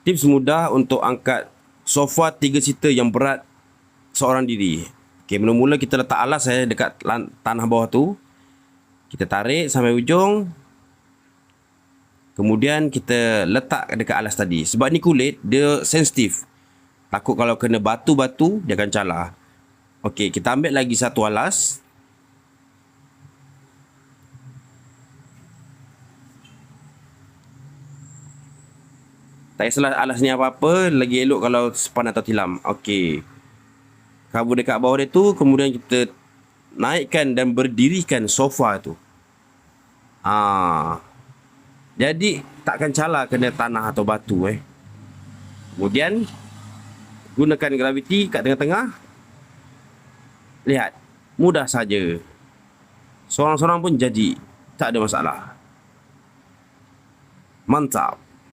Tips mudah untuk angkat sofa 3 seater yang berat seorang diri. Okey, mula-mula kita letak alas dekat tanah bawah tu. Kita tarik sampai ujung. Kemudian kita letak dekat alas tadi. Sebab ni kulit, dia sensitif. Takut kalau kena batu-batu, dia akan calar. Okey, kita ambil lagi satu alas. Tak kisahlah alas ni apa-apa, lagi elok kalau sepan atau tilam. Okey. Cover dekat bawah dia tu, kemudian kita naikkan dan berdirikan sofa tu. Jadi takkan calar kena tanah atau batu Kemudian gunakan graviti kat tengah-tengah. Lihat, mudah saja. Seorang-seorang pun jadi, tak ada masalah. Mantap.